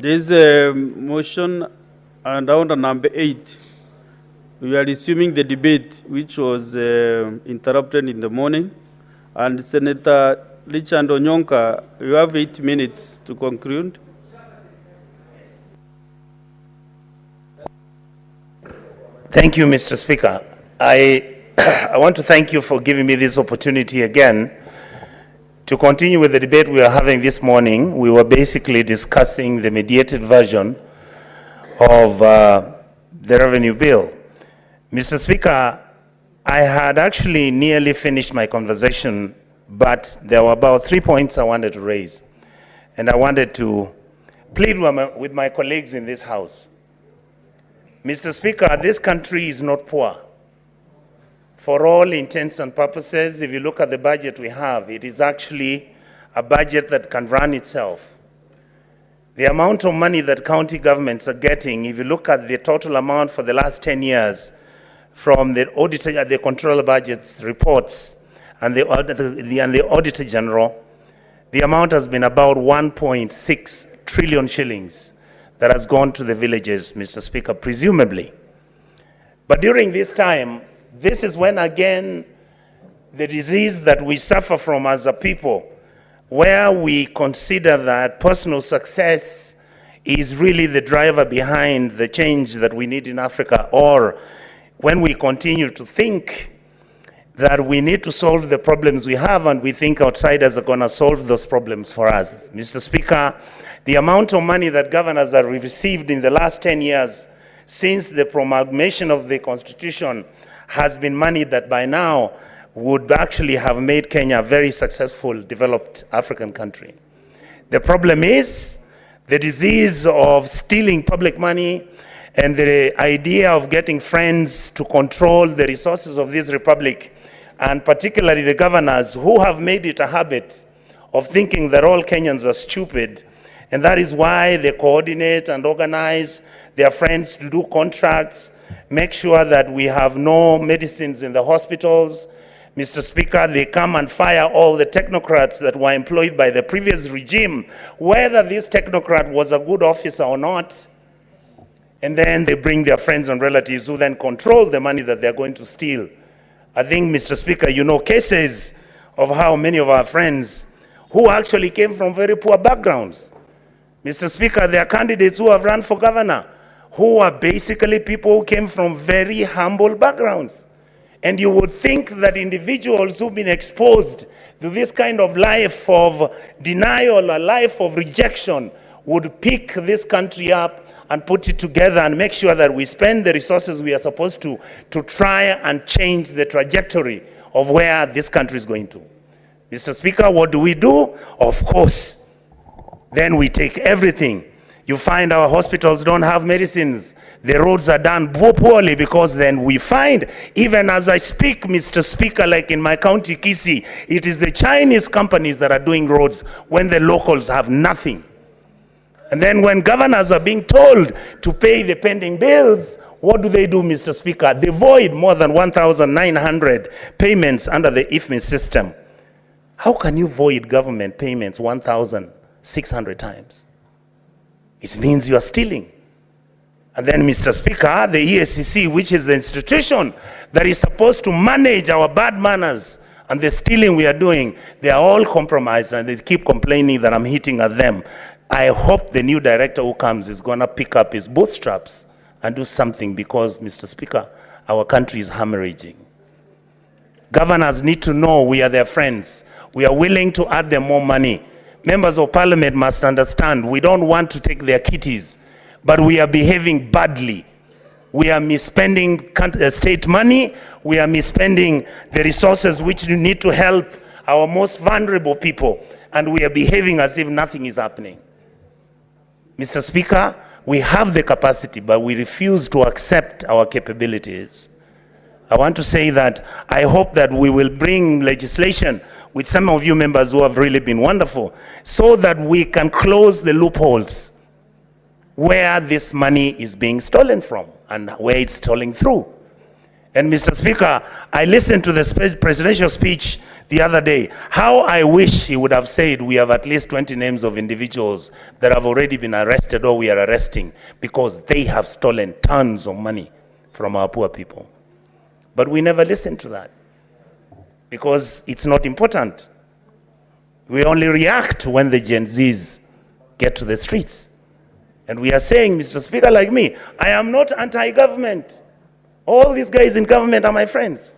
There is a motion under number 8. We are resuming the debate, which was interrupted in the morning. And Senator Richard Onyonka, you have 8 minutes to conclude. Thank you, Mr. Speaker. I want to thank you for giving me this opportunity again to continue with the debate we are having this morning. We were basically discussing the mediated version of the revenue bill. Mr. Speaker, I had actually nearly finished my conversation, but there were about 3 points I wanted to raise. And I wanted to plead with my colleagues in this House. Mr. Speaker, this country is not poor. For all intents and purposes, if you look at the budget we have, it is actually a budget that can run itself. The amount of money that county governments are getting, if you look at the total amount for the last 10 years, from the auditor, the controller budgets reports, and the Auditor General, the amount has been about 1.6 trillion shillings that has gone to the villages, Mr. Speaker, presumably. But during this time, this is when again the disease that we suffer from as a people, where we consider that personal success is really the driver behind the change that we need in Africa, or when we continue to think that we need to solve the problems we have and we think outsiders are going to solve those problems for us. Mr. Speaker, the amount of money that governors have received in the last 10 years since the promulgation of the Constitution has been money that by now would actually have made Kenya a very successful, developed African country. The problem is the disease of stealing public money and the idea of getting friends to control the resources of this republic, and particularly the governors who have made it a habit of thinking that all Kenyans are stupid, and that is why they coordinate and organize their friends to do contracts, make sure that we have no medicines in the hospitals. Mr. Speaker, they come and fire all the technocrats that were employed by the previous regime, whether this technocrat was a good officer or not. And then they bring their friends and relatives who then control the money that they're going to steal. I think, Mr. Speaker, you know cases of how many of our friends who actually came from very poor backgrounds. Mr. Speaker, there are candidates who have run for governor who are basically people who came from very humble backgrounds. And you would think that individuals who've been exposed to this kind of life of denial, a life of rejection, would pick this country up and put it together and make sure that we spend the resources we are supposed to try and change the trajectory of where this country is going to. Mr. Speaker, what do? Of course, then we take everything. You find our hospitals don't have medicines. The roads are done poorly, because then we find, even as I speak, Mr. Speaker, like in my county, Kisii, it is the Chinese companies that are doing roads when the locals have nothing. And then when governors are being told to pay the pending bills, what do, Mr. Speaker? They void more than 1,900 payments under the IFMI system. How can you void government payments 1,600 times? It means you are stealing. And then, Mr. Speaker, the EACC, which is the institution that is supposed to manage our bad manners and the stealing we are doing, they are all compromised and they keep complaining that I'm hitting at them. I hope the new director who comes is going to pick up his bootstraps and do something, because, Mr. Speaker, our country is hemorrhaging. Governors need to know we are their friends. We are willing to add them more money. Members of Parliament must understand we don't want to take their kitties, but we are behaving badly. We are misspending state money. We are misspending the resources which we need to help our most vulnerable people, and we are behaving as if nothing is happening. Mr. Speaker, we have the capacity, but we refuse to accept our capabilities. I want to say that I hope that we will bring legislation with some of you members who have really been wonderful, so that we can close the loopholes where this money is being stolen from and where it's stolen through. And Mr. Speaker, I listened to the presidential speech the other day. How I wish he would have said we have at least 20 names of individuals that have already been arrested or we are arresting because they have stolen tons of money from our poor people. But we never listen to that because it's not important. We only react when the Gen Zs get to the streets. And we are saying, Mr. Speaker, like me, I am not anti-government. All these guys in government are my friends.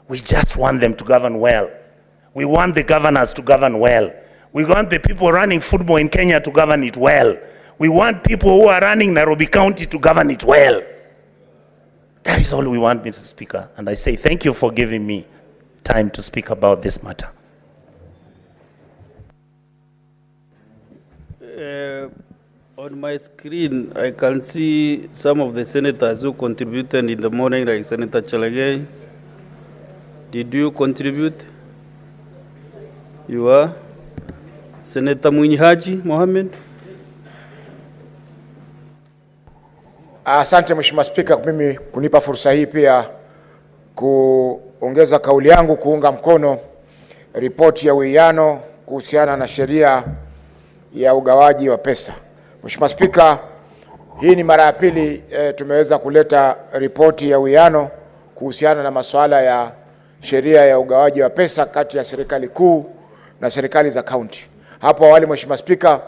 We just want them to govern well. We want the governors to govern well. We want the people running football in Kenya to govern it well. We want people who are running Nairobi County to govern it well. That is all we want, Mr. Speaker. And I say thank you for giving me time to speak about this matter. On my screen, I can see some of the senators who contributed in the morning, like Senator Chalagay. Did you contribute? You are? Senator Haji Mohamed? Asante Mheshimiwa Spika mimi kunipa fursa hii pia kuongeza kauli yangu kuunga mkono ripoti ya uwiano kuhusiana na sheria ya ugawaji wa pesa. Mheshimiwa Spika, hii ni mara ya pili tumeweza kuleta ripoti ya uwiano kuhusiana na masuala ya sheria ya ugawaji wa pesa kati ya serikali kuu na serikali za kaunti. Hapo awali Mheshimiwa Spika,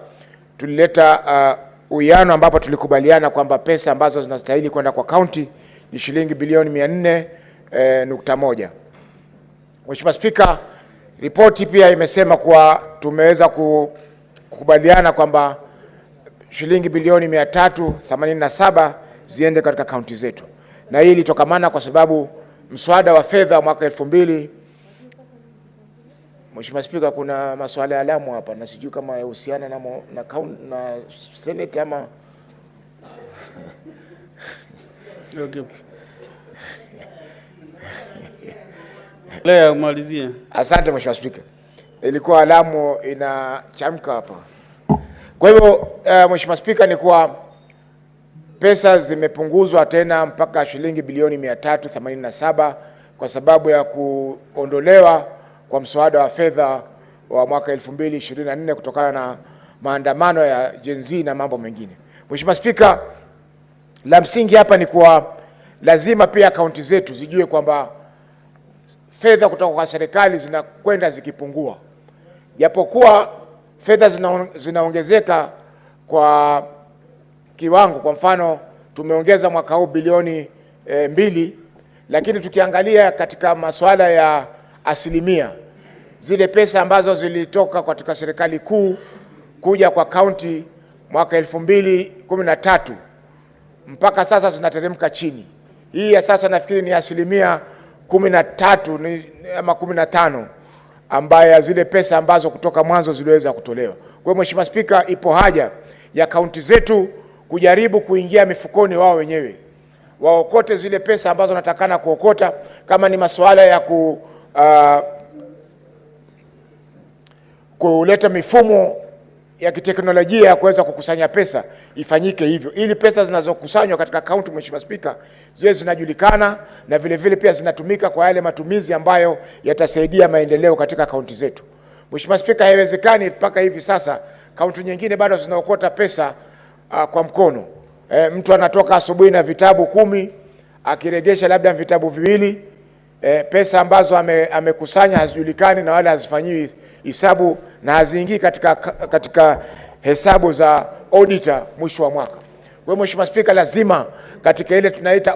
tulileta uwiano ambapo tulikubaliana kwamba pesa ambazo zinastahili kwenda kwa kaunti ni shilingi bilioni 400.1. Mheshimiwa Spika, ripoti pia imesema kuwa tumeweza kukubaliana kwamba shilingi bilioni 387 ziende katika kaunti zetu. Na hii ilitokamana kwa sababu mswada wa fedha mwaka 2000. Mheshimiwa Spika, kuna masuala ya alamu hapa na sijui kama yahusiana na Senate ama Okay. Leo malizie. Asante Mheshimiwa Spika. Ilikuwa alamu inachamka hapa. Kwa hivyo Mheshimiwa Spika, ni kwa pesa zimepunguzwa tena mpaka shilingi bilioni 387 kwa sababu ya kuondolewa kwa mswada wa fedha wa mwaka 2024 kutokana na maandamano ya Gen Z na mambo mengine. Mheshimiwa Spika, la msingi hapa ni kwa lazima pia kaunti zetu zijue kwamba fedha kutoka kwa serikali zinakwenda zikipungua. Japokuwa fedha zinaongezeka kwa kiwango, kwa mfano tumeongeza mwaka huu bilioni 2, lakini tukiangalia katika masuala ya asilimia, zile pesa ambazo zilitoka katika serikali kuu kuja kwa kaunti mwaka 2013 mpaka sasa zinateremka chini. Hii ya sasa nafikiri ni asilimia 13 ama 15 ambaye zile pesa ambazo kutoka mwanzo ziliweza kutolewa. Kwa hiyo Mheshimiwa Spika, ipo haja ya kaunti zetu kujaribu kuingia mifukoni wao wenyewe, waokote zile pesa ambazo natakana kuokota. Kama ni masuala ya kuleta mifumo ya kiteknolojia ya kuweza kukusanya pesa, ifanyike hivyo ili pesa zinazokusanywa katika kaunti, Mheshimiwa Spika, ziwe zinajulikana na vile vile pia zinatumika kwa yale matumizi ambayo yatasaidia maendeleo katika kaunti zetu. Mheshimiwa Spika, haiwezekani mpaka hivi sasa kaunti nyingine bado zinaokota pesa kwa mkono. Mtu anatoka asubuhi na vitabu 10 akiregesha labda vitabu 2, pesa ambazo amekusanya hazijulikani na wala hazifanyiwi hisabu na haziingii katika hesabu za auditor mwisho wa mwaka. Kwa hiyo Mheshimiwa Spika, lazima katika ile tunaita